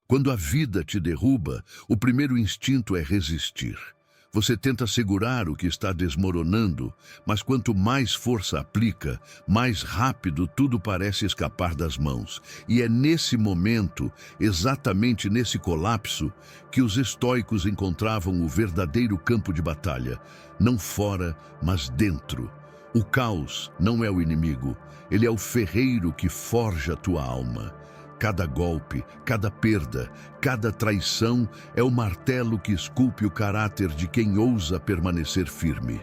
Quando a vida te derruba, o primeiro instinto é resistir. Você tenta segurar o que está desmoronando, mas quanto mais força aplica, mais rápido tudo parece escapar das mãos. E é nesse momento, exatamente nesse colapso, que os estoicos encontravam o verdadeiro campo de batalha, não fora, mas dentro. O caos não é o inimigo, ele é o ferreiro que forja a tua alma. Cada golpe, cada perda, cada traição é o martelo que esculpe o caráter de quem ousa permanecer firme.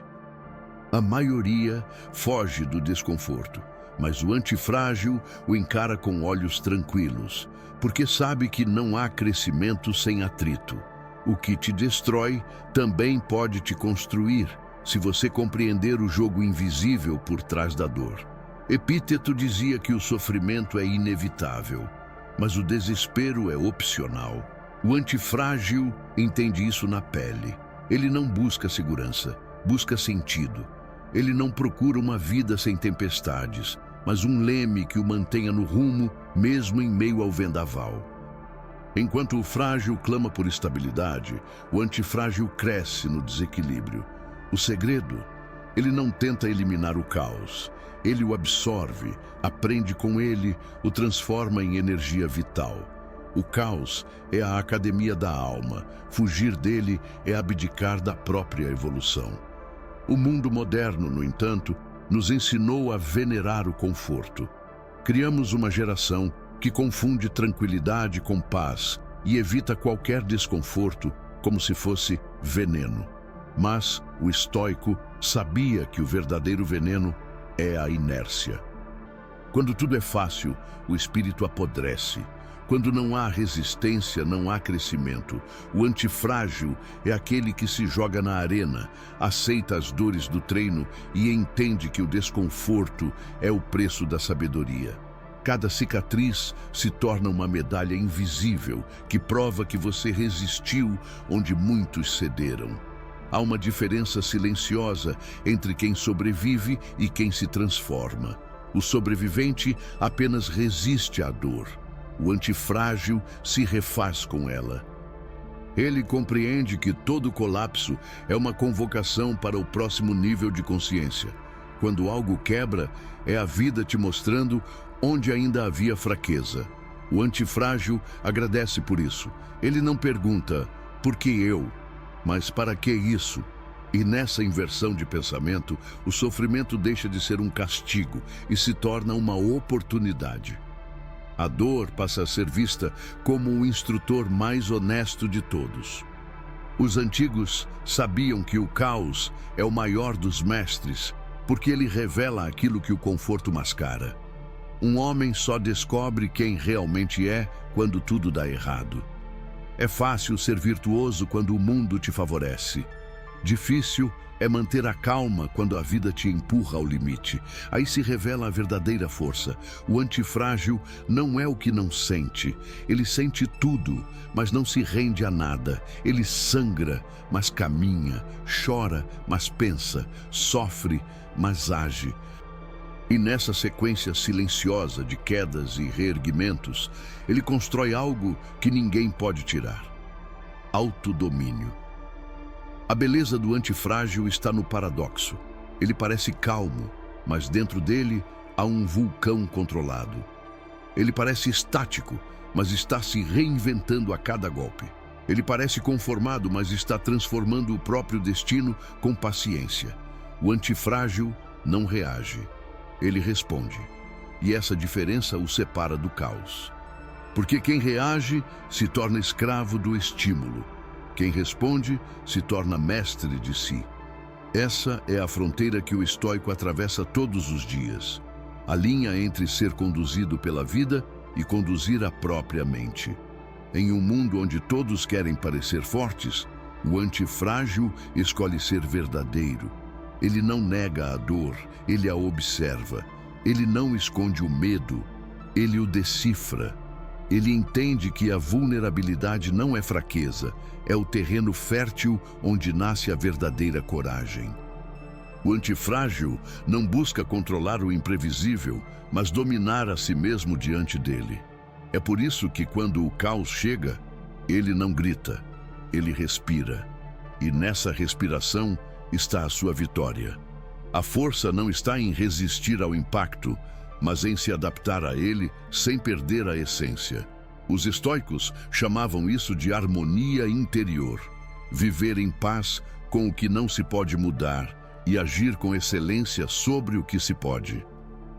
A maioria foge do desconforto, mas o antifrágil o encara com olhos tranquilos, porque sabe que não há crescimento sem atrito. O que te destrói também pode te construir, se você compreender o jogo invisível por trás da dor. Epíteto dizia que o sofrimento é inevitável, mas o desespero é opcional. O antifrágil entende isso na pele. Ele não busca segurança, busca sentido. Ele não procura uma vida sem tempestades, mas um leme que o mantenha no rumo, mesmo em meio ao vendaval. Enquanto o frágil clama por estabilidade, o antifrágil cresce no desequilíbrio. O segredo? Ele não tenta eliminar o caos. Ele o absorve, aprende com ele, o transforma em energia vital. O caos é a academia da alma. Fugir dele é abdicar da própria evolução. O mundo moderno, no entanto, nos ensinou a venerar o conforto. Criamos uma geração que confunde tranquilidade com paz e evita qualquer desconforto como se fosse veneno. Mas o estoico sabia que o verdadeiro veneno é a inércia. Quando tudo é fácil, o espírito apodrece. Quando não há resistência, não há crescimento. O antifrágil é aquele que se joga na arena, aceita as dores do treino e entende que o desconforto é o preço da sabedoria. Cada cicatriz se torna uma medalha invisível que prova que você resistiu onde muitos cederam. Há uma diferença silenciosa entre quem sobrevive e quem se transforma. O sobrevivente apenas resiste à dor. O antifrágil se refaz com ela. Ele compreende que todo colapso é uma convocação para o próximo nível de consciência. Quando algo quebra, é a vida te mostrando onde ainda havia fraqueza. O antifrágil agradece por isso. Ele não pergunta, por que eu? Mas para que isso? E nessa inversão de pensamento, o sofrimento deixa de ser um castigo e se torna uma oportunidade. A dor passa a ser vista como o instrutor mais honesto de todos. Os antigos sabiam que o caos é o maior dos mestres, porque ele revela aquilo que o conforto mascara. Um homem só descobre quem realmente é quando tudo dá errado. É fácil ser virtuoso quando o mundo te favorece. Difícil é manter a calma quando a vida te empurra ao limite. Aí se revela a verdadeira força. O antifrágil não é o que não sente. Ele sente tudo, mas não se rende a nada. Ele sangra, mas caminha, chora, mas pensa, sofre, mas age. E nessa sequência silenciosa de quedas e reerguimentos, ele constrói algo que ninguém pode tirar: autodomínio. A beleza do antifrágil está no paradoxo. Ele parece calmo, mas dentro dele há um vulcão controlado. Ele parece estático, mas está se reinventando a cada golpe. Ele parece conformado, mas está transformando o próprio destino com paciência. O antifrágil não reage. Ele responde, e essa diferença o separa do caos. Porque quem reage se torna escravo do estímulo. Quem responde se torna mestre de si. Essa é a fronteira que o estoico atravessa todos os dias. A linha entre ser conduzido pela vida e conduzir a própria mente. Em um mundo onde todos querem parecer fortes, o antifrágil escolhe ser verdadeiro. Ele não nega a dor, ele a observa. Ele não esconde o medo, ele o decifra. Ele entende que a vulnerabilidade não é fraqueza, é o terreno fértil onde nasce a verdadeira coragem. O antifrágil não busca controlar o imprevisível, mas dominar a si mesmo diante dele. É por isso que quando o caos chega, ele não grita, ele respira. E nessa respiração está a sua vitória. A força não está em resistir ao impacto, mas em se adaptar a ele sem perder a essência. Os estoicos chamavam isso de harmonia interior. Viver em paz com o que não se pode mudar e agir com excelência sobre o que se pode.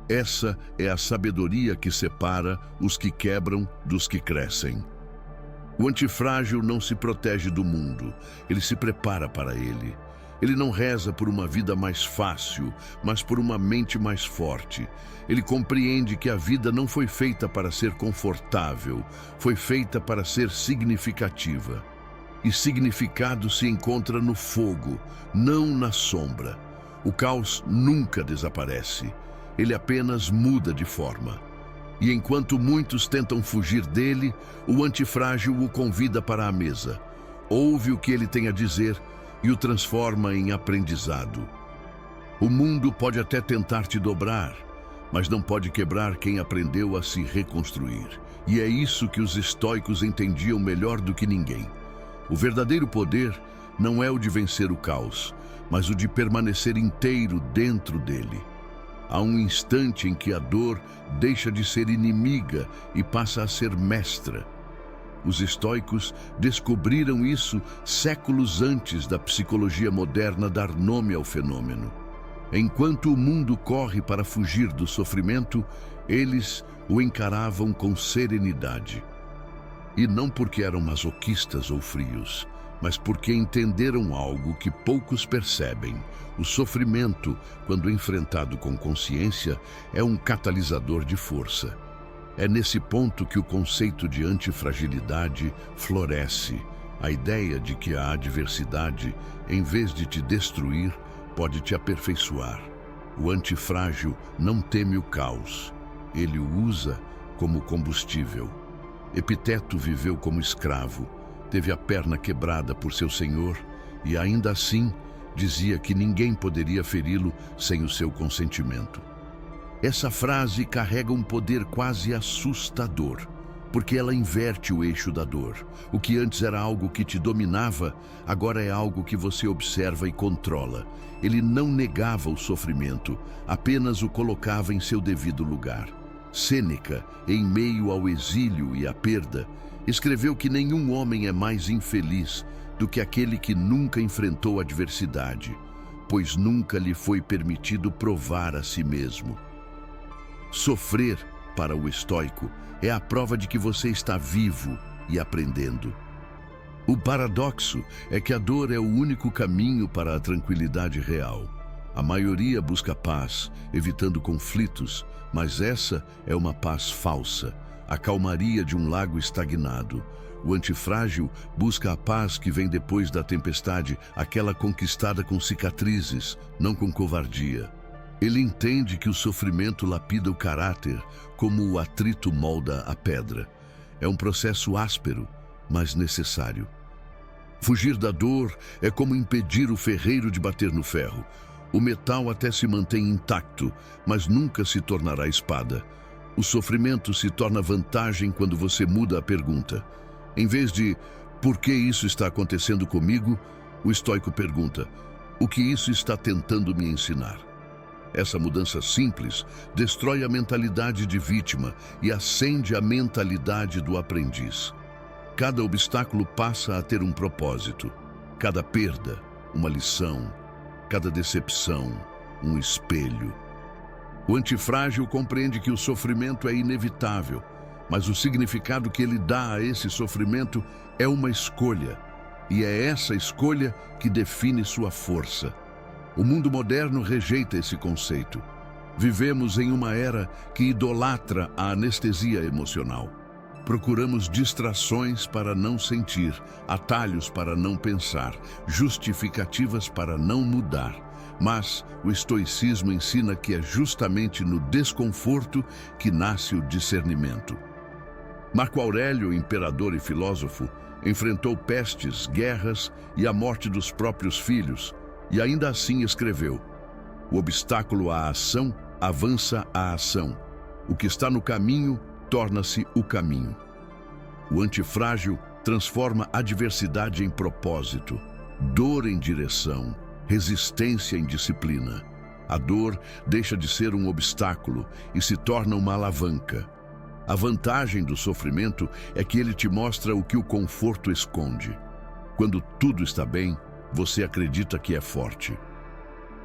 Essa é a sabedoria que separa os que quebram dos que crescem. O antifrágil não se protege do mundo, ele se prepara para ele. Ele não reza por uma vida mais fácil, mas por uma mente mais forte. Ele compreende que a vida não foi feita para ser confortável, foi feita para ser significativa. E significado se encontra no fogo, não na sombra. O caos nunca desaparece, ele apenas muda de forma. E enquanto muitos tentam fugir dele, o antifrágil o convida para a mesa. Ouve o que ele tem a dizer e o transforma em aprendizado. O mundo pode até tentar te dobrar, mas não pode quebrar quem aprendeu a se reconstruir. E é isso que os estoicos entendiam melhor do que ninguém. O verdadeiro poder não é o de vencer o caos, mas o de permanecer inteiro dentro dele. Há um instante em que a dor deixa de ser inimiga e passa a ser mestra. Os estoicos descobriram isso séculos antes da psicologia moderna dar nome ao fenômeno. Enquanto o mundo corre para fugir do sofrimento, eles o encaravam com serenidade. E não porque eram masoquistas ou frios, mas porque entenderam algo que poucos percebem. O sofrimento, quando enfrentado com consciência, é um catalisador de força. É nesse ponto que o conceito de antifragilidade floresce, a ideia de que a adversidade, em vez de te destruir, pode te aperfeiçoar. O antifrágil não teme o caos, ele o usa como combustível. Epiteto viveu como escravo, teve a perna quebrada por seu senhor e ainda assim dizia que ninguém poderia feri-lo sem o seu consentimento. Essa frase carrega um poder quase assustador, porque ela inverte o eixo da dor. O que antes era algo que te dominava, agora é algo que você observa e controla. Ele não negava o sofrimento, apenas o colocava em seu devido lugar. Sêneca, em meio ao exílio e à perda, escreveu que nenhum homem é mais infeliz do que aquele que nunca enfrentou adversidade, pois nunca lhe foi permitido provar a si mesmo. Sofrer, para o estoico, é a prova de que você está vivo e aprendendo. O paradoxo é que a dor é o único caminho para a tranquilidade real. A maioria busca paz, evitando conflitos, mas essa é uma paz falsa, a calmaria de um lago estagnado. O antifrágil busca a paz que vem depois da tempestade, aquela conquistada com cicatrizes, não com covardia. Ele entende que o sofrimento lapida o caráter, como o atrito molda a pedra. É um processo áspero, mas necessário. Fugir da dor é como impedir o ferreiro de bater no ferro. O metal até se mantém intacto, mas nunca se tornará espada. O sofrimento se torna vantagem quando você muda a pergunta. Em vez de "por que isso está acontecendo comigo?", o estoico pergunta "o que isso está tentando me ensinar?". Essa mudança simples destrói a mentalidade de vítima e acende a mentalidade do aprendiz. Cada obstáculo passa a ter um propósito. Cada perda, uma lição. Cada decepção, um espelho. O antifrágil compreende que o sofrimento é inevitável, mas o significado que ele dá a esse sofrimento é uma escolha. E é essa escolha que define sua força. O mundo moderno rejeita esse conceito. Vivemos em uma era que idolatra a anestesia emocional. Procuramos distrações para não sentir, atalhos para não pensar, justificativas para não mudar. Mas o estoicismo ensina que é justamente no desconforto que nasce o discernimento. Marco Aurélio, imperador e filósofo, enfrentou pestes, guerras e a morte dos próprios filhos, e ainda assim escreveu: "O obstáculo à ação avança à ação. O que está no caminho torna-se o caminho. O antifrágil transforma adversidade em propósito, dor em direção, resistência em disciplina. A dor deixa de ser um obstáculo e se torna uma alavanca. A vantagem do sofrimento é que ele te mostra o que o conforto esconde. Quando tudo está bem, você acredita que é forte.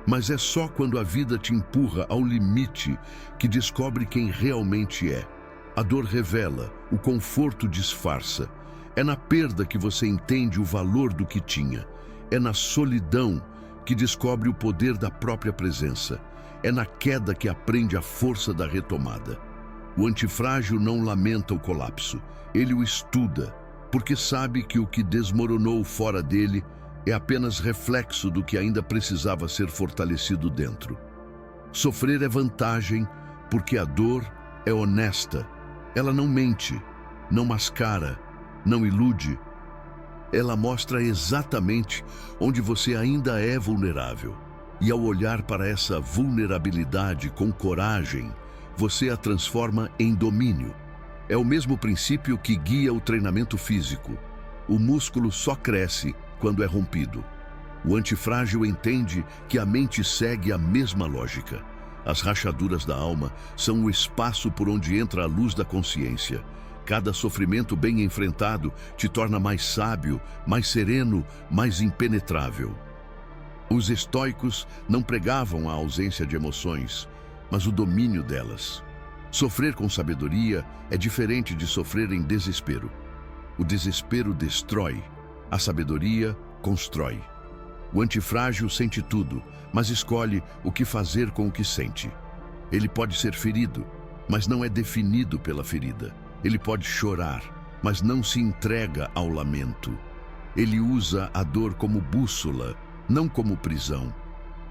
Mas é só quando a vida te empurra ao limite que descobre quem realmente é. A dor revela, o conforto disfarça. É na perda que você entende o valor do que tinha. É na solidão que descobre o poder da própria presença. É na queda que aprende a força da retomada. O antifrágil não lamenta o colapso. Ele o estuda, porque sabe que o que desmoronou fora dele é apenas reflexo do que ainda precisava ser fortalecido dentro. Sofrer é vantagem porque a dor é honesta. Ela não mente, não mascara, não ilude. Ela mostra exatamente onde você ainda é vulnerável. E ao olhar para essa vulnerabilidade com coragem, você a transforma em domínio. É o mesmo princípio que guia o treinamento físico. O músculo só cresce quando é rompido. O antifrágil entende que a mente segue a mesma lógica. As rachaduras da alma são o espaço por onde entra a luz da consciência. Cada sofrimento bem enfrentado te torna mais sábio, mais sereno, mais impenetrável. Os estoicos não pregavam a ausência de emoções, mas o domínio delas. Sofrer com sabedoria é diferente de sofrer em desespero. O desespero destrói, a sabedoria constrói. O antifrágil sente tudo, mas escolhe o que fazer com o que sente. Ele pode ser ferido, mas não é definido pela ferida. Ele pode chorar, mas não se entrega ao lamento. Ele usa a dor como bússola, não como prisão.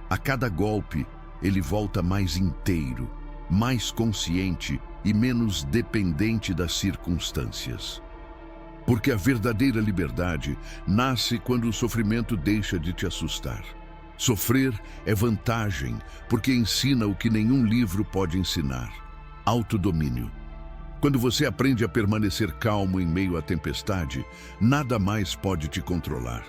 A cada golpe, ele volta mais inteiro, mais consciente e menos dependente das circunstâncias. Porque a verdadeira liberdade nasce quando o sofrimento deixa de te assustar. Sofrer é vantagem, porque ensina o que nenhum livro pode ensinar: autodomínio. Quando você aprende a permanecer calmo em meio à tempestade, nada mais pode te controlar.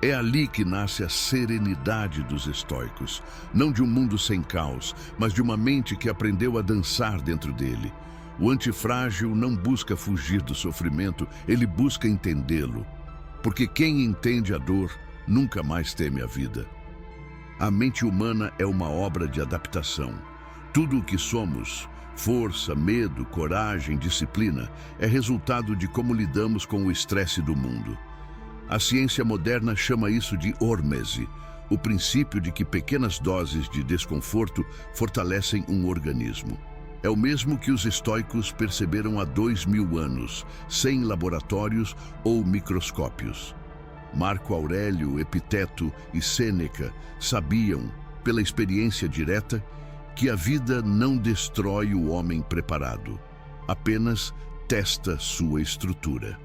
É ali que nasce a serenidade dos estoicos, não de um mundo sem caos, mas de uma mente que aprendeu a dançar dentro dele. O antifrágil não busca fugir do sofrimento, ele busca entendê-lo. Porque quem entende a dor nunca mais teme a vida. A mente humana é uma obra de adaptação. Tudo o que somos, força, medo, coragem, disciplina, é resultado de como lidamos com o estresse do mundo. A ciência moderna chama isso de hormese, o princípio de que pequenas doses de desconforto fortalecem um organismo. É o mesmo que os estoicos perceberam há 2000 anos, sem laboratórios ou microscópios. Marco Aurélio, Epiteto e Sêneca sabiam, pela experiência direta, que a vida não destrói o homem preparado, apenas testa sua estrutura.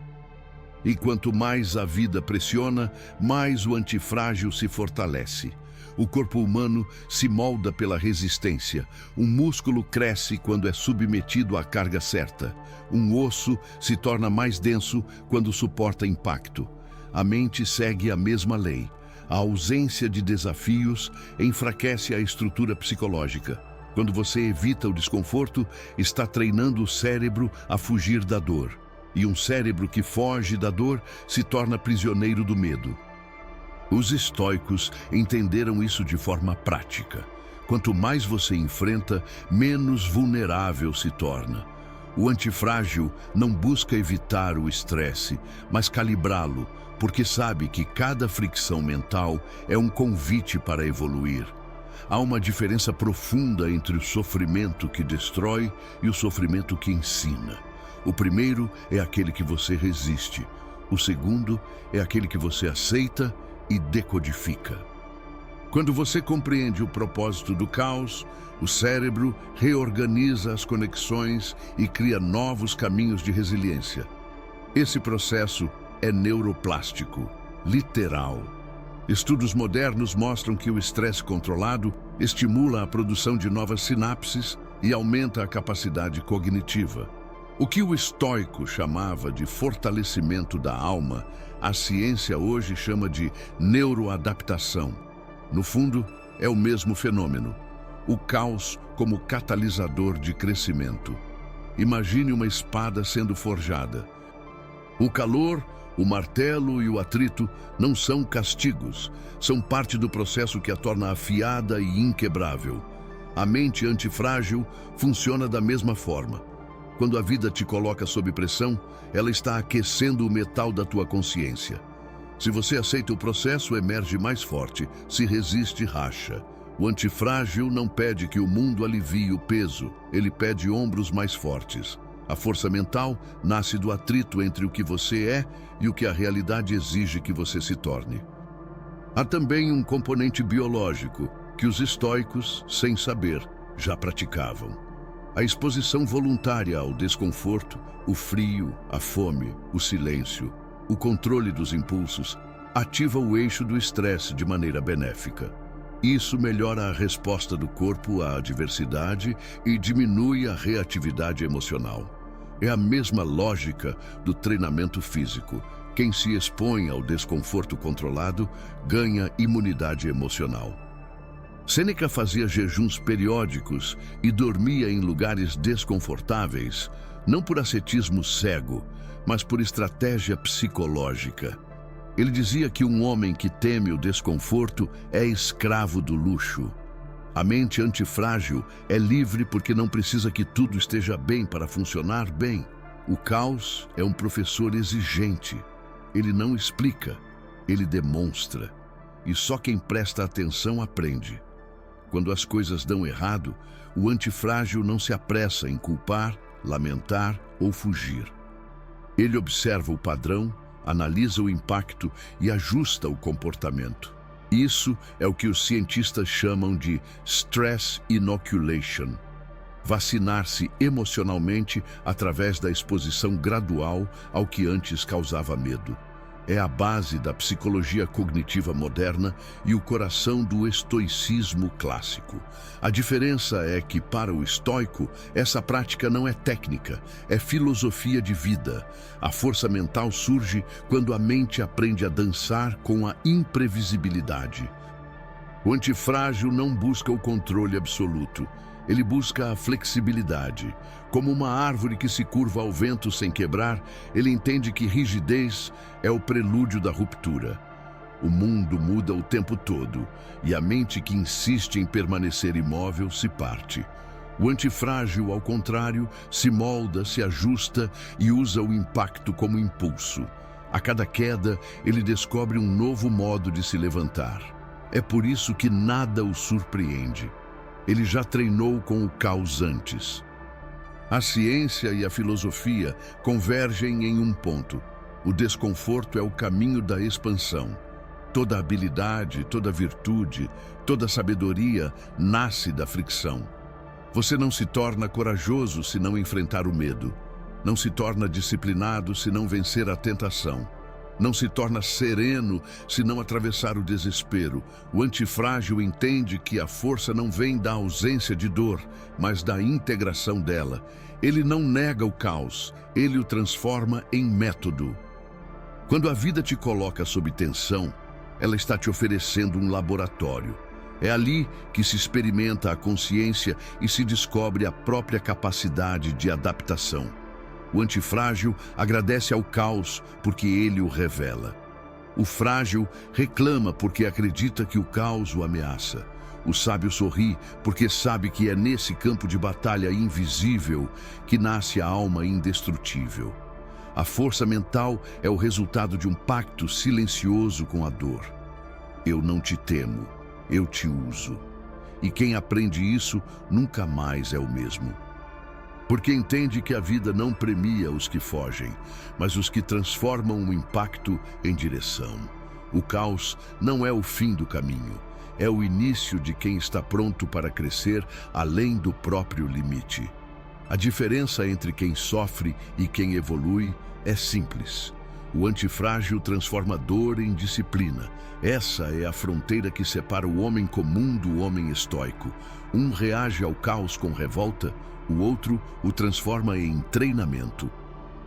E quanto mais a vida pressiona, mais o antifrágil se fortalece. O corpo humano se molda pela resistência. Um músculo cresce quando é submetido à carga certa. Um osso se torna mais denso quando suporta impacto. A mente segue a mesma lei. A ausência de desafios enfraquece a estrutura psicológica. Quando você evita o desconforto, está treinando o cérebro a fugir da dor. E um cérebro que foge da dor se torna prisioneiro do medo. Os estoicos entenderam isso de forma prática. Quanto mais você enfrenta, menos vulnerável se torna. O antifrágil não busca evitar o estresse, mas calibrá-lo, porque sabe que cada fricção mental é um convite para evoluir. Há uma diferença profunda entre o sofrimento que destrói e o sofrimento que ensina. O primeiro é aquele que você resiste. O segundo é aquele que você aceita e decodifica. Quando você compreende o propósito do caos, o cérebro reorganiza as conexões e cria novos caminhos de resiliência. Esse processo é neuroplástico, literal. Estudos modernos mostram que o estresse controlado estimula a produção de novas sinapses e aumenta a capacidade cognitiva. O que o estoico chamava de fortalecimento da alma, a ciência hoje chama de neuroadaptação. No fundo, é o mesmo fenômeno. O caos como catalisador de crescimento. Imagine uma espada sendo forjada. O calor, o martelo e o atrito não são castigos, são parte do processo que a torna afiada e inquebrável. A mente antifrágil funciona da mesma forma. Quando a vida te coloca sob pressão, ela está aquecendo o metal da tua consciência. Se você aceita o processo, emerge mais forte. Se resiste, racha. O antifrágil não pede que o mundo alivie o peso, ele pede ombros mais fortes. A força mental nasce do atrito entre o que você é e o que a realidade exige que você se torne. Há também um componente biológico que os estoicos, sem saber, já praticavam. A exposição voluntária ao desconforto, o frio, a fome, o silêncio, o controle dos impulsos, ativa o eixo do estresse de maneira benéfica. Isso melhora a resposta do corpo à adversidade e diminui a reatividade emocional. É a mesma lógica do treinamento físico. Quem se expõe ao desconforto controlado ganha imunidade emocional. Sêneca fazia jejuns periódicos e dormia em lugares desconfortáveis, não por ascetismo cego, mas por estratégia psicológica. Ele dizia que um homem que teme o desconforto é escravo do luxo. A mente antifrágil é livre porque não precisa que tudo esteja bem para funcionar bem. O caos é um professor exigente. Ele não explica, ele demonstra. E só quem presta atenção aprende. Quando as coisas dão errado, o antifrágil não se apressa em culpar, lamentar ou fugir. Ele observa o padrão, analisa o impacto e ajusta o comportamento. Isso é o que os cientistas chamam de stress inoculation. Vacinar-se emocionalmente através da exposição gradual ao que antes causava medo. É a base da psicologia cognitiva moderna e o coração do estoicismo clássico. A diferença é que, para o estoico, essa prática não é técnica, é filosofia de vida. A força mental surge quando a mente aprende a dançar com a imprevisibilidade. O antifrágil não busca o controle absoluto. Ele busca a flexibilidade. Como uma árvore que se curva ao vento sem quebrar, ele entende que rigidez é o prelúdio da ruptura. O mundo muda o tempo todo, e a mente que insiste em permanecer imóvel se parte. O antifrágil, ao contrário, se molda, se ajusta e usa o impacto como impulso. A cada queda, ele descobre um novo modo de se levantar. É por isso que nada o surpreende. Ele já treinou com o caos antes. A ciência e a filosofia convergem em um ponto. O desconforto é o caminho da expansão. Toda habilidade, toda virtude, toda sabedoria nasce da fricção. Você não se torna corajoso se não enfrentar o medo. Não se torna disciplinado se não vencer a tentação. Não se torna sereno se não atravessar o desespero. O antifrágil entende que a força não vem da ausência de dor, mas da integração dela. Ele não nega o caos, ele o transforma em método. Quando a vida te coloca sob tensão, ela está te oferecendo um laboratório. É ali que se experimenta a consciência e se descobre a própria capacidade de adaptação. O antifrágil agradece ao caos porque ele o revela. O frágil reclama porque acredita que o caos o ameaça. O sábio sorri porque sabe que é nesse campo de batalha invisível que nasce a alma indestrutível. A força mental é o resultado de um pacto silencioso com a dor. Eu não te temo, eu te uso. E quem aprende isso nunca mais é o mesmo. Porque entende que a vida não premia os que fogem, mas os que transformam o impacto em direção. O caos não é o fim do caminho, é o início de quem está pronto para crescer além do próprio limite. A diferença entre quem sofre e quem evolui é simples. O antifrágil transforma dor em disciplina. Essa é a fronteira que separa o homem comum do homem estoico. Um reage ao caos com revolta, O outro o transforma em treinamento.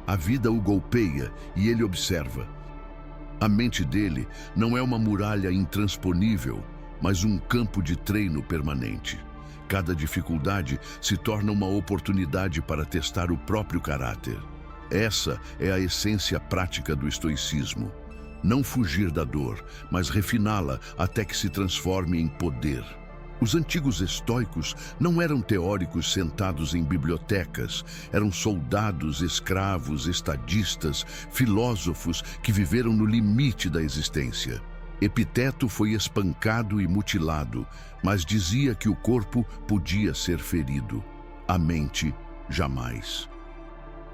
A vida o golpeia e ele observa. A mente dele não é uma muralha intransponível, mas um campo de treino permanente. Cada dificuldade se torna uma oportunidade para testar o próprio caráter. Essa é a essência prática do estoicismo. Não fugir da dor, mas refiná-la até que se transforme em poder. Os antigos estoicos não eram teóricos sentados em bibliotecas, eram soldados, escravos, estadistas, filósofos que viveram no limite da existência. Epiteto foi espancado e mutilado, mas dizia que o corpo podia ser ferido, a mente jamais.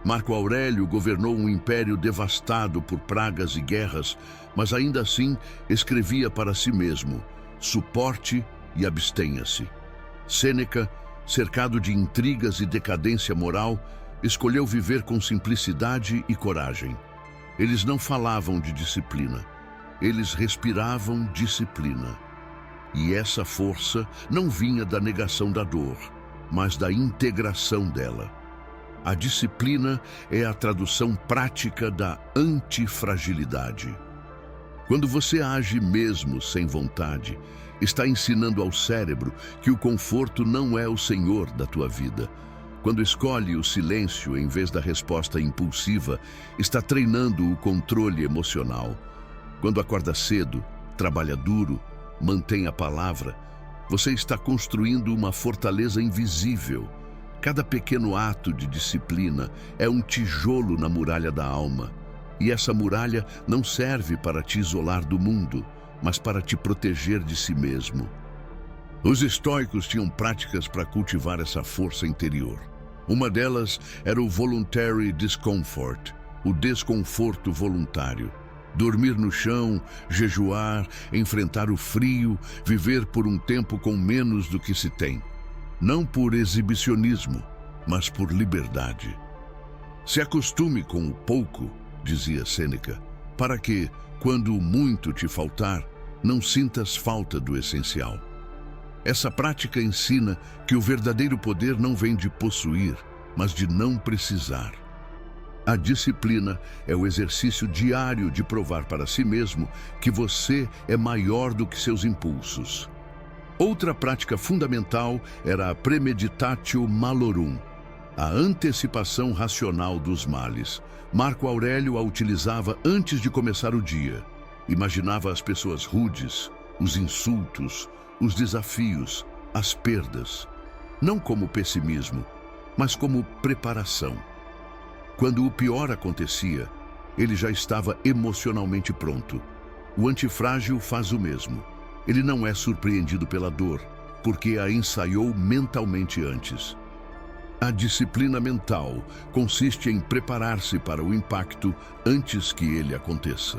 Marco Aurélio governou um império devastado por pragas e guerras, mas ainda assim escrevia para si mesmo: suporte e abstenha-se. Sêneca, cercado de intrigas e decadência moral, escolheu viver com simplicidade e coragem. Eles não falavam de disciplina, eles respiravam disciplina. E essa força não vinha da negação da dor, mas da integração dela. A disciplina é a tradução prática da antifragilidade. Quando você age mesmo sem vontade, está ensinando ao cérebro que o conforto não é o senhor da tua vida. Quando escolhe o silêncio em vez da resposta impulsiva, está treinando o controle emocional. Quando acorda cedo, trabalha duro, mantém a palavra, você está construindo uma fortaleza invisível. Cada pequeno ato de disciplina é um tijolo na muralha da alma. E essa muralha não serve para te isolar do mundo, mas para te proteger de si mesmo. Os estoicos tinham práticas para cultivar essa força interior. Uma delas era o voluntary discomfort, o desconforto voluntário. Dormir no chão, jejuar, enfrentar o frio, viver por um tempo com menos do que se tem. Não por exibicionismo, mas por liberdade. Se acostume com o pouco, dizia Sêneca, para que, quando o muito te faltar, não sintas falta do essencial. Essa prática ensina que o verdadeiro poder não vem de possuir, mas de não precisar. A disciplina é o exercício diário de provar para si mesmo que você é maior do que seus impulsos. Outra prática fundamental era a premeditatio malorum, a antecipação racional dos males. Marco Aurélio a utilizava antes de começar o dia. Imaginava as pessoas rudes, os insultos, os desafios, as perdas, não como pessimismo, mas como preparação. Quando o pior acontecia, ele já estava emocionalmente pronto. O antifrágil faz o mesmo. Ele não é surpreendido pela dor, porque a ensaiou mentalmente antes. A disciplina mental consiste em preparar-se para o impacto antes que ele aconteça.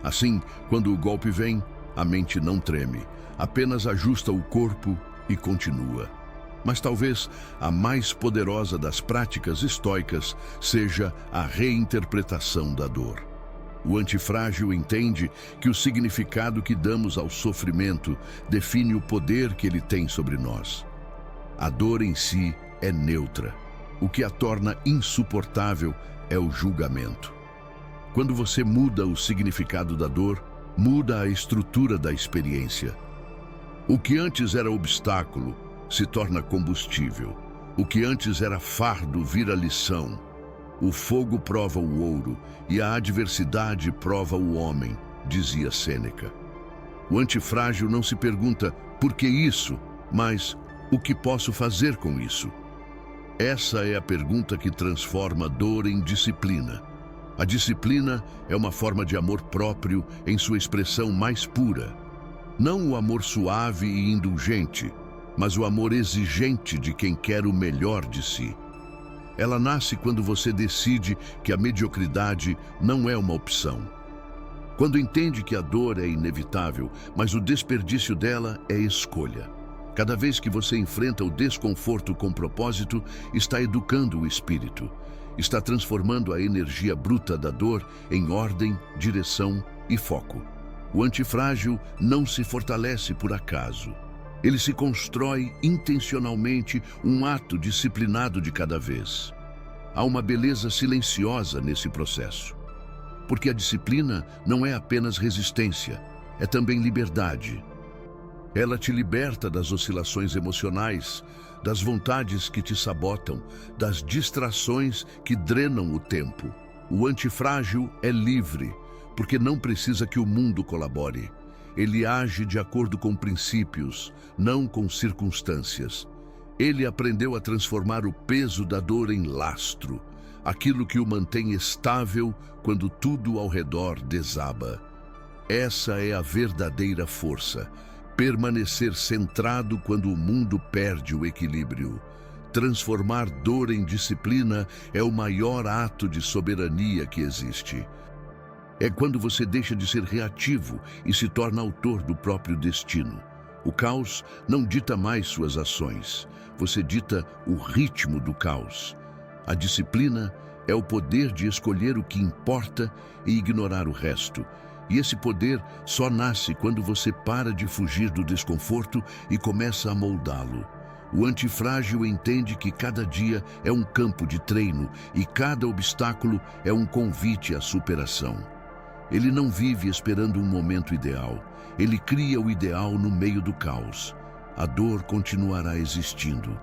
Assim, quando o golpe vem, a mente não treme, apenas ajusta o corpo e continua. Mas talvez a mais poderosa das práticas estoicas seja a reinterpretação da dor. O antifrágil entende que o significado que damos ao sofrimento define o poder que ele tem sobre nós. A dor em si é neutra. O que a torna insuportável é o julgamento. Quando você muda o significado da dor, muda a estrutura da experiência. O que antes era obstáculo se torna combustível. O que antes era fardo vira lição. O fogo prova o ouro e a adversidade prova o homem, dizia Sêneca. O antifrágil não se pergunta por que isso, mas o que posso fazer com isso? Essa é a pergunta que transforma a dor em disciplina. A disciplina é uma forma de amor próprio em sua expressão mais pura. Não o amor suave e indulgente, mas o amor exigente de quem quer o melhor de si. Ela nasce quando você decide que a mediocridade não é uma opção. Quando entende que a dor é inevitável, mas o desperdício dela é escolha. Cada vez que você enfrenta o desconforto com propósito, está educando o espírito. Está transformando a energia bruta da dor em ordem, direção e foco. O antifrágil não se fortalece por acaso. Ele se constrói intencionalmente um ato disciplinado de cada vez. Há uma beleza silenciosa nesse processo. Porque a disciplina não é apenas resistência, é também liberdade. Ela te liberta das oscilações emocionais, das vontades que te sabotam, das distrações que drenam o tempo. O antifrágil é livre, porque não precisa que o mundo colabore. Ele age de acordo com princípios, não com circunstâncias. Ele aprendeu a transformar o peso da dor em lastro, aquilo que o mantém estável quando tudo ao redor desaba. Essa é a verdadeira força, permanecer centrado quando o mundo perde o equilíbrio. Transformar dor em disciplina é o maior ato de soberania que existe. É quando você deixa de ser reativo e se torna autor do próprio destino. O caos não dita mais suas ações, você dita o ritmo do caos. A disciplina é o poder de escolher o que importa e ignorar o resto. E esse poder só nasce quando você para de fugir do desconforto e começa a moldá-lo. O antifrágil entende que cada dia é um campo de treino e cada obstáculo é um convite à superação. Ele não vive esperando um momento ideal. Ele cria o ideal no meio do caos. A dor continuará existindo.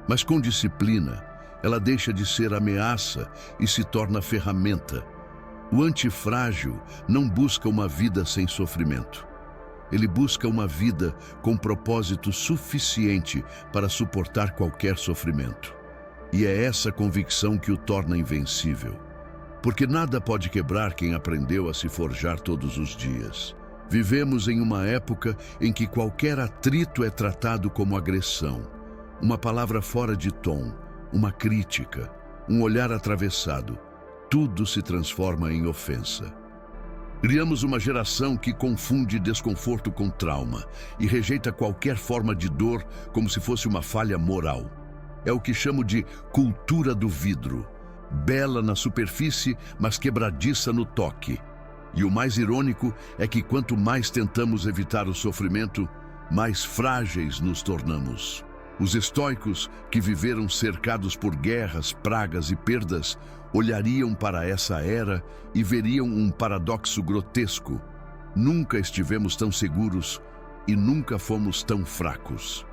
Mas com disciplina, ela deixa de ser ameaça e se torna ferramenta. O antifrágil não busca uma vida sem sofrimento. Ele busca uma vida com propósito suficiente para suportar qualquer sofrimento. E é essa convicção que o torna invencível. Porque nada pode quebrar quem aprendeu a se forjar todos os dias. Vivemos em uma época em que qualquer atrito é tratado como agressão. Uma palavra fora de tom, uma crítica, um olhar atravessado. Tudo se transforma em ofensa. Criamos uma geração que confunde desconforto com trauma e rejeita qualquer forma de dor como se fosse uma falha moral. É o que chamo de cultura do vidro. Bela na superfície, mas quebradiça no toque. E o mais irônico é que quanto mais tentamos evitar o sofrimento, mais frágeis nos tornamos. Os estoicos, que viveram cercados por guerras, pragas e perdas, olhariam para essa era e veriam um paradoxo grotesco. Nunca estivemos tão seguros e nunca fomos tão fracos.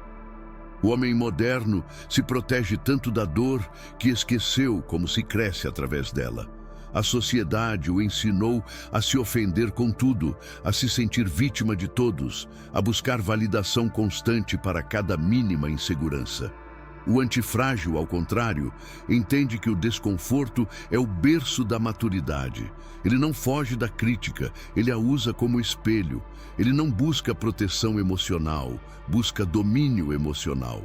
O homem moderno se protege tanto da dor que esqueceu como se cresce através dela. A sociedade o ensinou a se ofender com tudo, a se sentir vítima de todos, a buscar validação constante para cada mínima insegurança. O antifrágil, ao contrário, entende que o desconforto é o berço da maturidade. Ele não foge da crítica, ele a usa como espelho. Ele não busca proteção emocional, busca domínio emocional.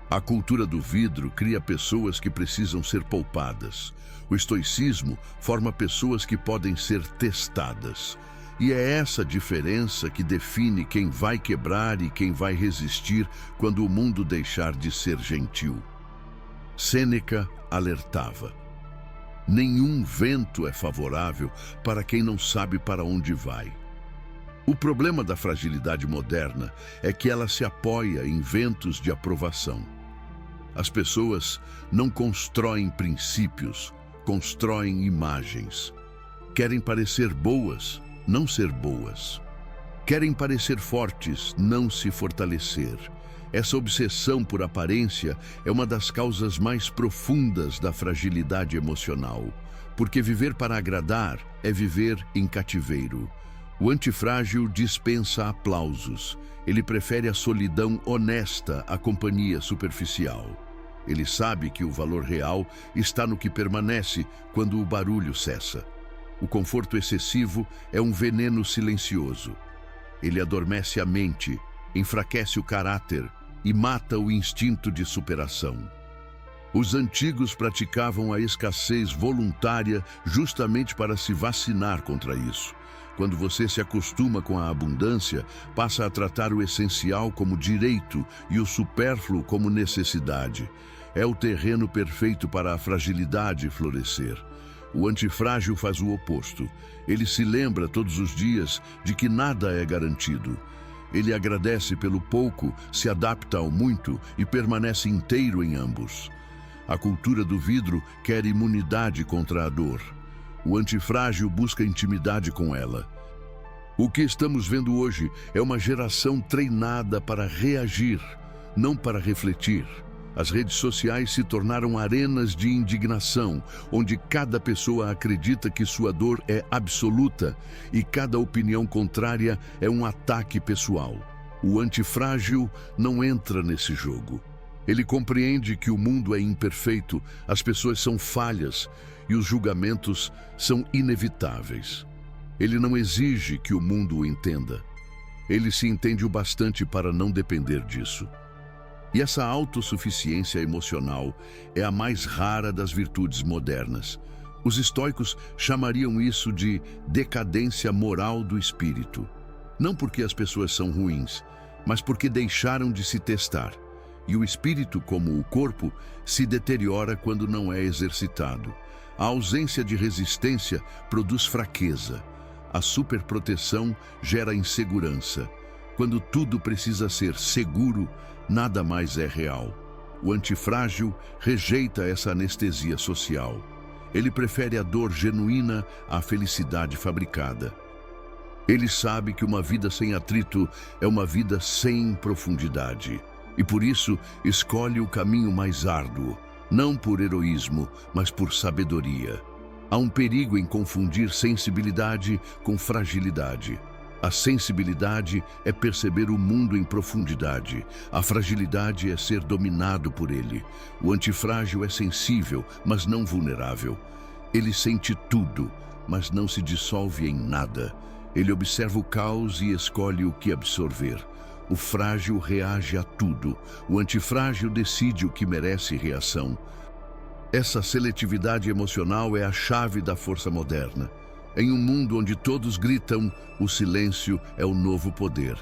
A cultura do vidro cria pessoas que precisam ser poupadas. O estoicismo forma pessoas que podem ser testadas. E é essa diferença que define quem vai quebrar e quem vai resistir quando o mundo deixar de ser gentil. Sêneca alertava: nenhum vento é favorável para quem não sabe para onde vai. O problema da fragilidade moderna é que ela se apoia em ventos de aprovação. As pessoas não constroem princípios, constroem imagens. Querem parecer boas, não ser boas. Querem parecer fortes, não se fortalecer. Essa obsessão por aparência é uma das causas mais profundas da fragilidade emocional, porque viver para agradar é viver em cativeiro. O antifrágil dispensa aplausos. Ele prefere a solidão honesta à companhia superficial. Ele sabe que o valor real está no que permanece quando o barulho cessa. O conforto excessivo é um veneno silencioso. Ele adormece a mente, enfraquece o caráter e mata o instinto de superação. Os antigos praticavam a escassez voluntária justamente para se vacinar contra isso. Quando você se acostuma com a abundância, passa a tratar o essencial como direito e o supérfluo como necessidade. É o terreno perfeito para a fragilidade florescer. O antifrágil faz o oposto. Ele se lembra todos os dias de que nada é garantido. Ele agradece pelo pouco, se adapta ao muito e permanece inteiro em ambos. A cultura do vidro quer imunidade contra a dor. O antifrágil busca intimidade com ela. O que estamos vendo hoje é uma geração treinada para reagir, não para refletir. As redes sociais se tornaram arenas de indignação, onde cada pessoa acredita que sua dor é absoluta e cada opinião contrária é um ataque pessoal. O antifrágil não entra nesse jogo. Ele compreende que o mundo é imperfeito, as pessoas são falhas e os julgamentos são inevitáveis. Ele não exige que o mundo o entenda. Ele se entende o bastante para não depender disso. E essa autossuficiência emocional é a mais rara das virtudes modernas. Os estoicos chamariam isso de decadência moral do espírito. Não porque as pessoas são ruins, mas porque deixaram de se testar. E o espírito, como o corpo, se deteriora quando não é exercitado. A ausência de resistência produz fraqueza. A superproteção gera insegurança. Quando tudo precisa ser seguro, nada mais é real. O antifrágil rejeita essa anestesia social. Ele prefere a dor genuína à felicidade fabricada. Ele sabe que uma vida sem atrito é uma vida sem profundidade. E por isso escolhe o caminho mais árduo, não por heroísmo, mas por sabedoria. Há um perigo em confundir sensibilidade com fragilidade. A sensibilidade é perceber o mundo em profundidade. A fragilidade é ser dominado por ele. O antifrágil é sensível, mas não vulnerável. Ele sente tudo, mas não se dissolve em nada. Ele observa o caos e escolhe o que absorver. O frágil reage a tudo. O antifrágil decide o que merece reação. Essa seletividade emocional é a chave da força moderna. Em um mundo onde todos gritam, o silêncio é o novo poder.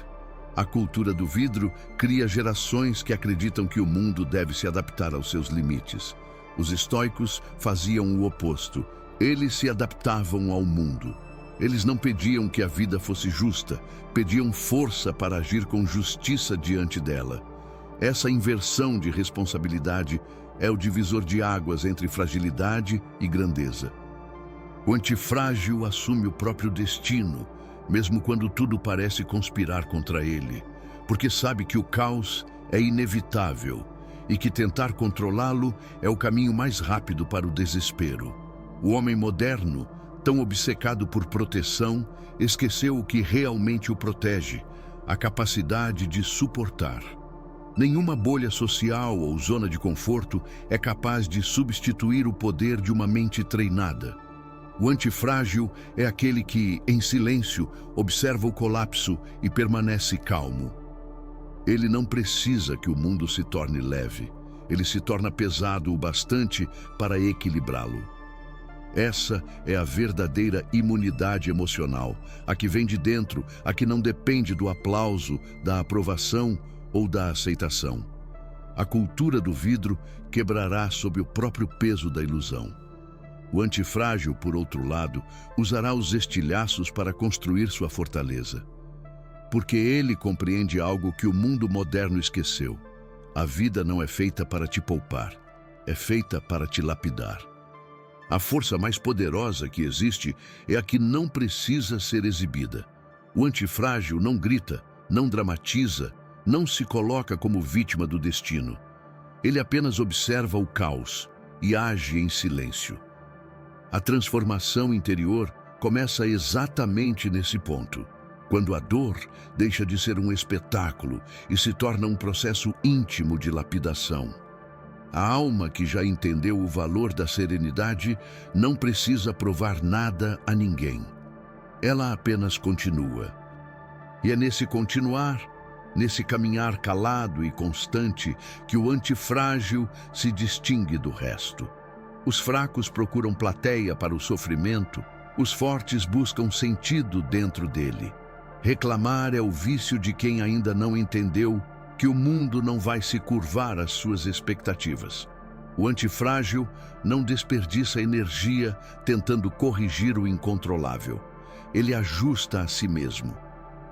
A cultura do vidro cria gerações que acreditam que o mundo deve se adaptar aos seus limites. Os estoicos faziam o oposto. Eles se adaptavam ao mundo. Eles não pediam que a vida fosse justa, pediam força para agir com justiça diante dela. Essa inversão de responsabilidade é o divisor de águas entre fragilidade e grandeza. O antifrágil assume o próprio destino, mesmo quando tudo parece conspirar contra ele, porque sabe que o caos é inevitável e que tentar controlá-lo é o caminho mais rápido para o desespero. O homem moderno, tão obcecado por proteção, esqueceu o que realmente o protege, a capacidade de suportar. Nenhuma bolha social ou zona de conforto é capaz de substituir o poder de uma mente treinada. O antifrágil é aquele que, em silêncio, observa o colapso e permanece calmo. Ele não precisa que o mundo se torne leve. Ele se torna pesado o bastante para equilibrá-lo. Essa é a verdadeira imunidade emocional, a que vem de dentro, a que não depende do aplauso, da aprovação ou da aceitação. A cultura do vidro quebrará sob o próprio peso da ilusão. O antifrágil, por outro lado, usará os estilhaços para construir sua fortaleza. Porque ele compreende algo que o mundo moderno esqueceu. A vida não é feita para te poupar, é feita para te lapidar. A força mais poderosa que existe é a que não precisa ser exibida. O antifrágil não grita, não dramatiza, não se coloca como vítima do destino. Ele apenas observa o caos e age em silêncio. A transformação interior começa exatamente nesse ponto, quando a dor deixa de ser um espetáculo e se torna um processo íntimo de lapidação. A alma que já entendeu o valor da serenidade não precisa provar nada a ninguém. Ela apenas continua. E é nesse continuar, nesse caminhar calado e constante, que o antifrágil se distingue do resto. Os fracos procuram plateia para o sofrimento, os fortes buscam sentido dentro dele. Reclamar é o vício de quem ainda não entendeu que o mundo não vai se curvar às suas expectativas. O antifrágil não desperdiça energia tentando corrigir o incontrolável. Ele ajusta a si mesmo.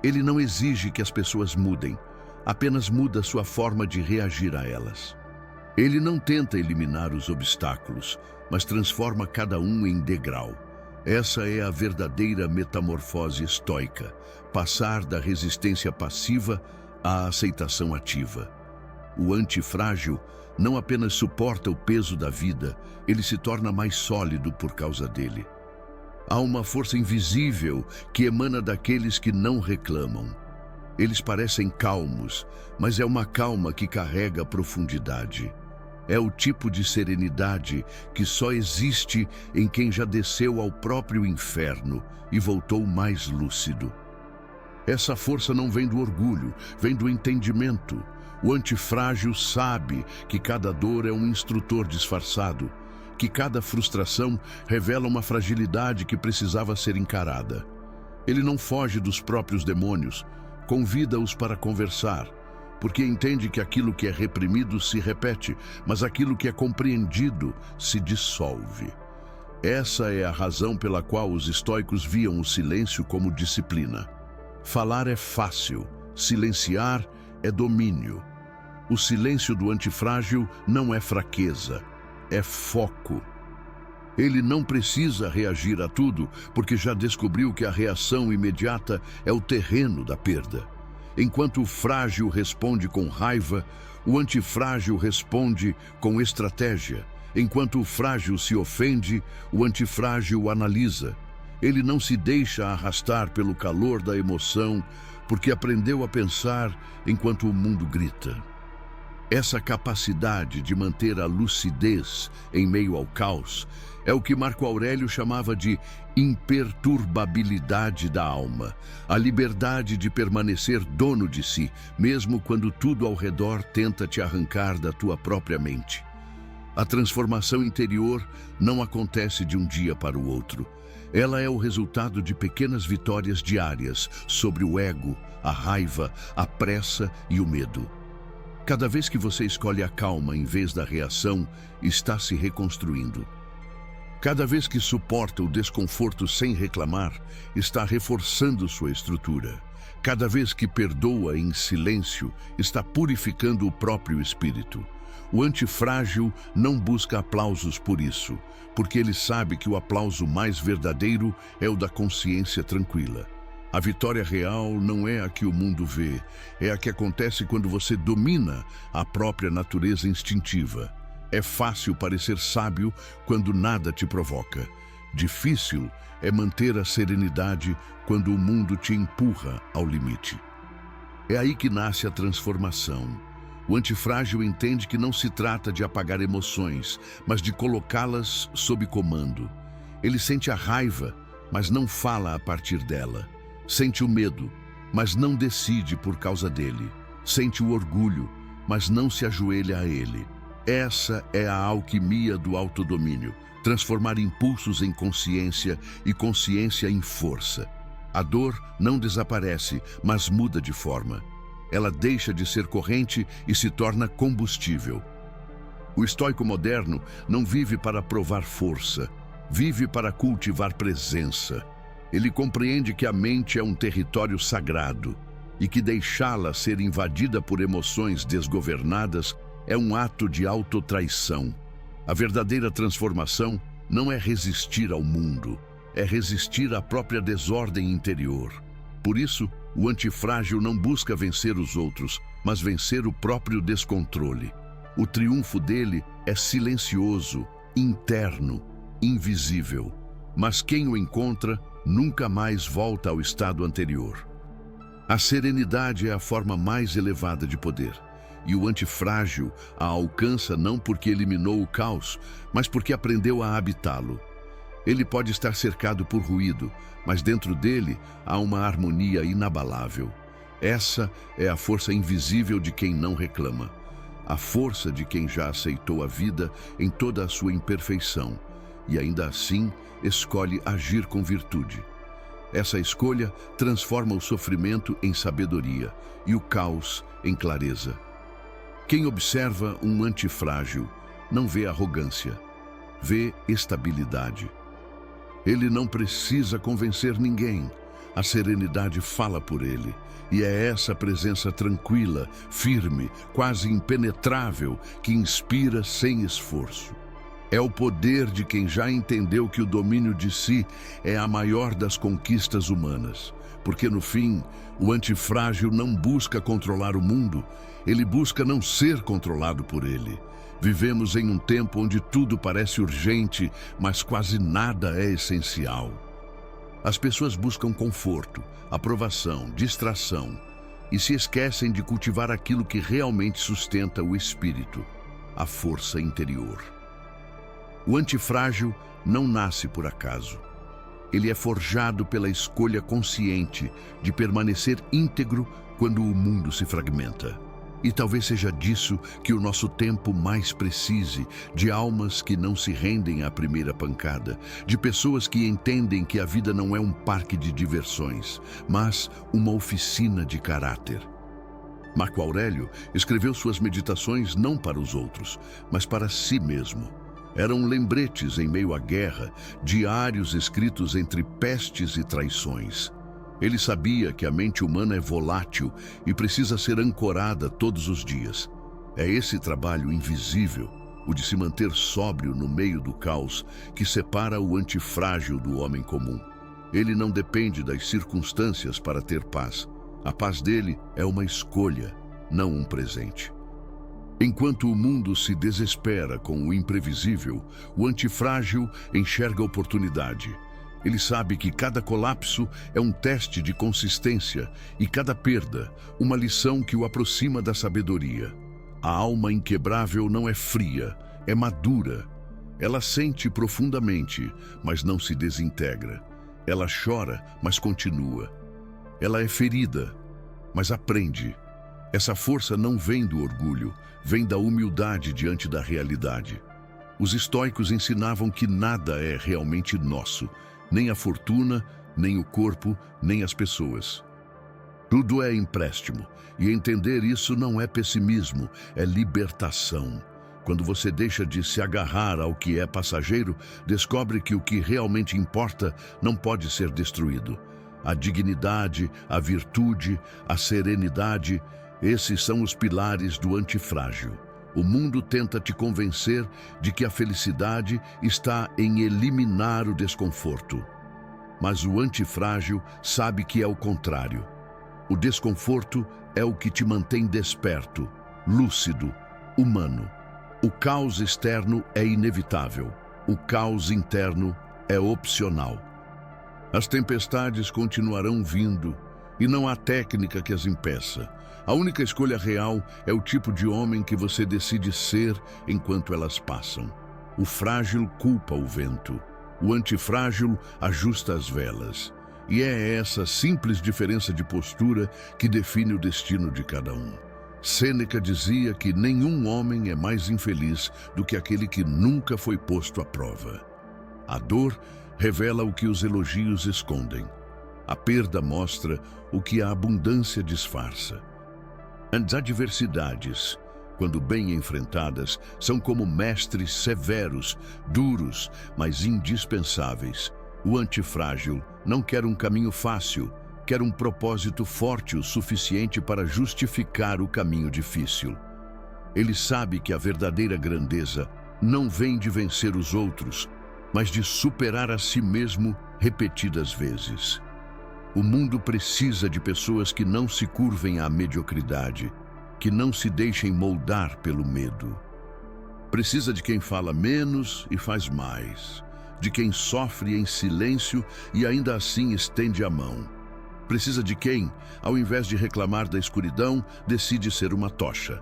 Ele não exige que as pessoas mudem, apenas muda sua forma de reagir a elas. Ele não tenta eliminar os obstáculos, mas transforma cada um em degrau. Essa é a verdadeira metamorfose estoica, passar da resistência passiva à aceitação ativa. O antifrágil não apenas suporta o peso da vida, ele se torna mais sólido por causa dele. Há uma força invisível que emana daqueles que não reclamam. Eles parecem calmos, mas é uma calma que carrega profundidade. É o tipo de serenidade que só existe em quem já desceu ao próprio inferno e voltou mais lúcido. Essa força não vem do orgulho, vem do entendimento. O antifrágil sabe que cada dor é um instrutor disfarçado, que cada frustração revela uma fragilidade que precisava ser encarada. Ele não foge dos próprios demônios, convida-os para conversar, porque entende que aquilo que é reprimido se repete, mas aquilo que é compreendido se dissolve. Essa é a razão pela qual os estoicos viam o silêncio como disciplina. Falar é fácil, silenciar é domínio. O silêncio do antifrágil não é fraqueza, é foco. Ele não precisa reagir a tudo, porque já descobriu que a reação imediata é o terreno da perda. Enquanto o frágil responde com raiva, o antifrágil responde com estratégia. Enquanto o frágil se ofende, o antifrágil analisa. Ele não se deixa arrastar pelo calor da emoção, porque aprendeu a pensar enquanto o mundo grita. Essa capacidade de manter a lucidez em meio ao caos é o que Marco Aurélio chamava de imperturbabilidade da alma, a liberdade de permanecer dono de si, mesmo quando tudo ao redor tenta te arrancar da tua própria mente. A transformação interior não acontece de um dia para o outro. Ela é o resultado de pequenas vitórias diárias sobre o ego, a raiva, a pressa e o medo. Cada vez que você escolhe a calma em vez da reação, está se reconstruindo. Cada vez que suporta o desconforto sem reclamar, está reforçando sua estrutura. Cada vez que perdoa em silêncio, está purificando o próprio espírito. O antifrágil não busca aplausos por isso, porque ele sabe que o aplauso mais verdadeiro é o da consciência tranquila. A vitória real não é a que o mundo vê, é a que acontece quando você domina a própria natureza instintiva. É fácil parecer sábio quando nada te provoca. Difícil é manter a serenidade quando o mundo te empurra ao limite. É aí que nasce a transformação. O antifrágil entende que não se trata de apagar emoções, mas de colocá-las sob comando. Ele sente a raiva, mas não fala a partir dela. Sente o medo, mas não decide por causa dele. Sente o orgulho, mas não se ajoelha a ele. Essa é a alquimia do autodomínio, transformar impulsos em consciência e consciência em força. A dor não desaparece, mas muda de forma. Ela deixa de ser corrente e se torna combustível. O estoico moderno não vive para provar força, vive para cultivar presença. Ele compreende que a mente é um território sagrado e que deixá-la ser invadida por emoções desgovernadas é um ato de autotraição. A verdadeira transformação não é resistir ao mundo, é resistir à própria desordem interior. Por isso, o antifrágil não busca vencer os outros, mas vencer o próprio descontrole. O triunfo dele é silencioso, interno, invisível. Mas quem o encontra nunca mais volta ao estado anterior. A serenidade é a forma mais elevada de poder. E o antifrágil a alcança não porque eliminou o caos, mas porque aprendeu a habitá-lo. Ele pode estar cercado por ruído, mas dentro dele há uma harmonia inabalável. Essa é a força invisível de quem não reclama. A força de quem já aceitou a vida em toda a sua imperfeição e ainda assim escolhe agir com virtude. Essa escolha transforma o sofrimento em sabedoria e o caos em clareza. Quem observa um antifrágil não vê arrogância, vê estabilidade. Ele não precisa convencer ninguém, A serenidade fala por ele, e é essa presença tranquila, firme, quase impenetrável, que inspira sem esforço. É o poder de quem já entendeu que o domínio de si é a maior das conquistas humanas, porque no fim, o antifrágil não busca controlar o mundo, ele busca não ser controlado por ele. Vivemos em um tempo onde tudo parece urgente, mas quase nada é essencial. As pessoas buscam conforto, aprovação, distração e se esquecem de cultivar aquilo que realmente sustenta o espírito, a força interior. O antifrágil não nasce por acaso. Ele é forjado pela escolha consciente de permanecer íntegro quando o mundo se fragmenta. E talvez seja disso que o nosso tempo mais precise, de almas que não se rendem à primeira pancada, de pessoas que entendem que a vida não é um parque de diversões, mas uma oficina de caráter. Marco Aurélio escreveu suas meditações não para os outros, mas para si mesmo. Eram lembretes em meio à guerra, diários escritos entre pestes e traições. Ele sabia que a mente humana é volátil e precisa ser ancorada todos os dias. É esse trabalho invisível, o de se manter sóbrio no meio do caos, que separa o antifrágil do homem comum. Ele não depende das circunstâncias para ter paz. A paz dele é uma escolha, não um presente. Enquanto o mundo se desespera com o imprevisível, o antifrágil enxerga oportunidade. Ele sabe que cada colapso é um teste de consistência e cada perda, uma lição que o aproxima da sabedoria. A alma inquebrável não é fria, é madura. Ela sente profundamente, mas não se desintegra. Ela chora, mas continua. Ela é ferida, mas aprende. Essa força não vem do orgulho, vem da humildade diante da realidade. Os estoicos ensinavam que nada é realmente nosso, nem a fortuna, nem o corpo, nem as pessoas. Tudo é empréstimo, e entender isso não é pessimismo, é libertação. Quando você deixa de se agarrar ao que é passageiro, descobre que o que realmente importa não pode ser destruído. A dignidade, a virtude, a serenidade, esses são os pilares do antifrágil. O mundo tenta te convencer de que a felicidade está em eliminar o desconforto. Mas o antifrágil sabe que é o contrário. O desconforto é o que te mantém desperto, lúcido, humano. O caos externo é inevitável. O caos interno é opcional. As tempestades continuarão vindo e não há técnica que as impeça. A única escolha real é o tipo de homem que você decide ser enquanto elas passam. O frágil culpa o vento. O antifrágil ajusta as velas. E é essa simples diferença de postura que define o destino de cada um. Sêneca dizia que nenhum homem é mais infeliz do que aquele que nunca foi posto à prova. A dor revela o que os elogios escondem. A perda mostra o que a abundância disfarça. As adversidades, quando bem enfrentadas, são como mestres severos, duros, mas indispensáveis. O antifrágil não quer um caminho fácil, quer um propósito forte o suficiente para justificar o caminho difícil. Ele sabe que a verdadeira grandeza não vem de vencer os outros, mas de superar a si mesmo repetidas vezes. O mundo precisa de pessoas que não se curvem à mediocridade, que não se deixem moldar pelo medo. Precisa de quem fala menos e faz mais, de quem sofre em silêncio e ainda assim estende a mão. Precisa de quem, ao invés de reclamar da escuridão, decide ser uma tocha.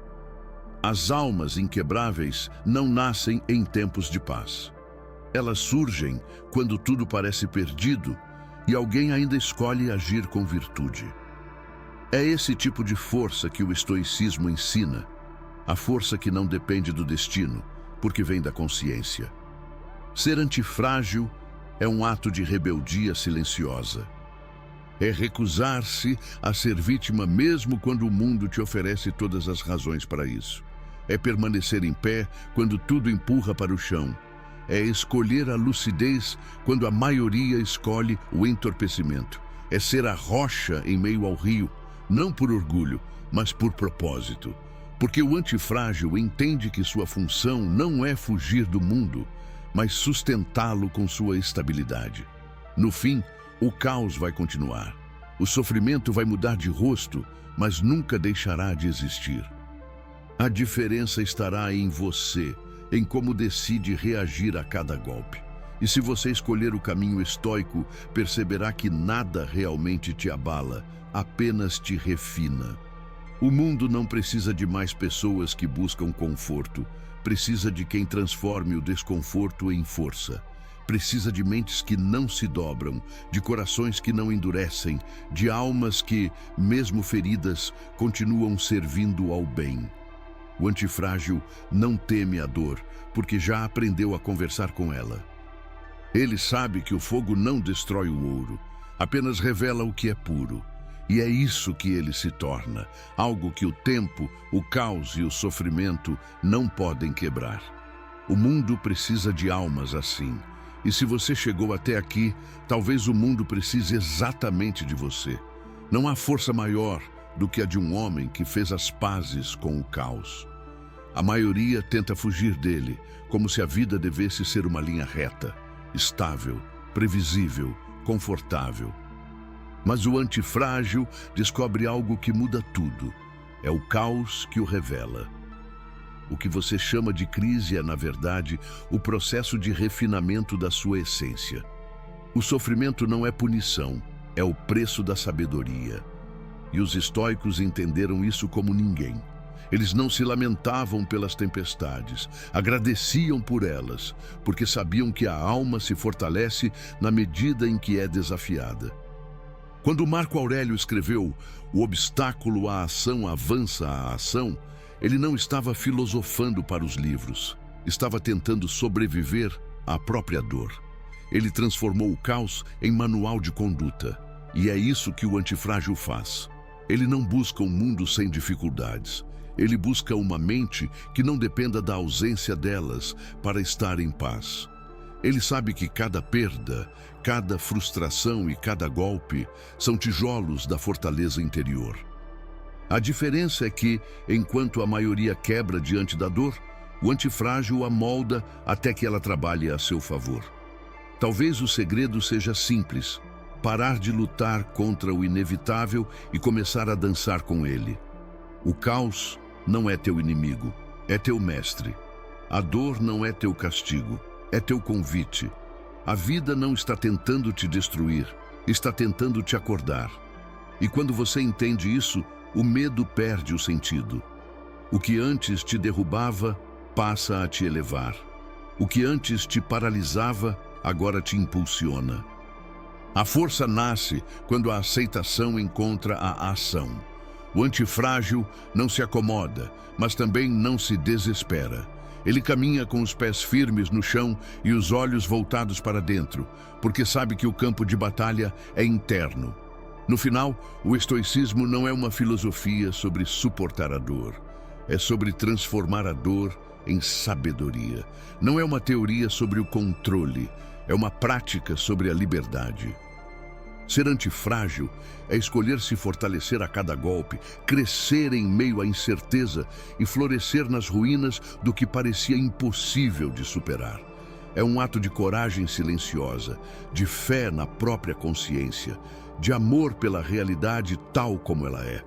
As almas inquebráveis não nascem em tempos de paz. Elas surgem quando tudo parece perdido e alguém ainda escolhe agir com virtude. É esse tipo de força que o estoicismo ensina, a força que não depende do destino, porque vem da consciência. Ser antifrágil é um ato de rebeldia silenciosa. É recusar-se a ser vítima mesmo quando o mundo te oferece todas as razões para isso. É permanecer em pé quando tudo empurra para o chão. É escolher a lucidez quando a maioria escolhe o entorpecimento. É ser a rocha em meio ao rio, não por orgulho, mas por propósito. Porque o antifrágil entende que sua função não é fugir do mundo, mas sustentá-lo com sua estabilidade. No fim, o caos vai continuar. O sofrimento vai mudar de rosto, mas nunca deixará de existir. A diferença estará em você, em como decide reagir a cada golpe. E se você escolher o caminho estoico, perceberá que nada realmente te abala, apenas te refina. O mundo não precisa de mais pessoas que buscam conforto. Precisa de quem transforme o desconforto em força. Precisa de mentes que não se dobram, de corações que não endurecem, de almas que, mesmo feridas, continuam servindo ao bem. O antifrágil não teme a dor, porque já aprendeu a conversar com ela. Ele sabe que o fogo não destrói o ouro, apenas revela o que é puro. E é isso que ele se torna, algo que o tempo, o caos e o sofrimento não podem quebrar. O mundo precisa de almas assim. E se você chegou até aqui, talvez o mundo precise exatamente de você. Não há força maior do que a de um homem que fez as pazes com o caos. A maioria tenta fugir dele, como se a vida devesse ser uma linha reta, estável, previsível, confortável. Mas o antifrágil descobre algo que muda tudo. É o caos que o revela. O que você chama de crise é, na verdade, o processo de refinamento da sua essência. O sofrimento não é punição, é o preço da sabedoria. E os estoicos entenderam isso como ninguém. Eles não se lamentavam pelas tempestades, agradeciam por elas, porque sabiam que a alma se fortalece na medida em que é desafiada. Quando Marco Aurélio escreveu "O obstáculo à ação avança à ação", ele não estava filosofando para os livros, estava tentando sobreviver à própria dor. Ele transformou o caos em manual de conduta, e é isso que o antifrágil faz. Ele não busca um mundo sem dificuldades. Ele busca uma mente que não dependa da ausência delas para estar em paz. Ele sabe que cada perda, cada frustração e cada golpe são tijolos da fortaleza interior. A diferença é que, enquanto a maioria quebra diante da dor, o antifrágil a molda até que ela trabalhe a seu favor. Talvez o segredo seja simples: parar de lutar contra o inevitável e começar a dançar com ele. O caos não é teu inimigo, é teu mestre. A dor não é teu castigo, é teu convite. A vida não está tentando te destruir, está tentando te acordar. E quando você entende isso, o medo perde o sentido. O que antes te derrubava, passa a te elevar. O que antes te paralisava, agora te impulsiona. A força nasce quando a aceitação encontra a ação. O antifrágil não se acomoda, mas também não se desespera. Ele caminha com os pés firmes no chão e os olhos voltados para dentro, porque sabe que o campo de batalha é interno. No final, o estoicismo não é uma filosofia sobre suportar a dor. É sobre transformar a dor em sabedoria. Não é uma teoria sobre o controle, é uma prática sobre a liberdade. Ser antifrágil é escolher se fortalecer a cada golpe, crescer em meio à incerteza e florescer nas ruínas do que parecia impossível de superar. É um ato de coragem silenciosa, de fé na própria consciência, de amor pela realidade tal como ela é.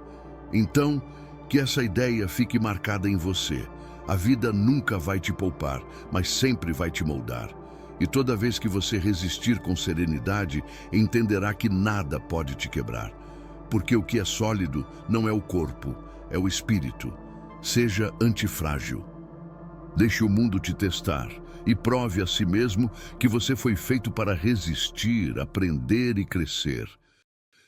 Então, que essa ideia fique marcada em você. A vida nunca vai te poupar, mas sempre vai te moldar. E toda vez que você resistir com serenidade, entenderá que nada pode te quebrar. Porque o que é sólido não é o corpo, é o espírito. Seja antifrágil. Deixe o mundo te testar e prove a si mesmo que você foi feito para resistir, aprender e crescer.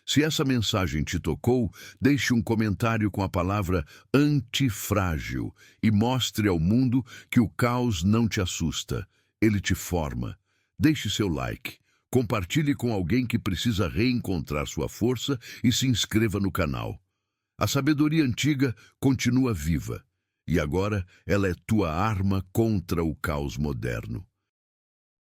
Se essa mensagem te tocou, deixe um comentário com a palavra antifrágil e mostre ao mundo que o caos não te assusta. Ele te forma. Deixe seu like, compartilhe com alguém que precisa reencontrar sua força e se inscreva no canal. A sabedoria antiga continua viva e agora ela é tua arma contra o caos moderno.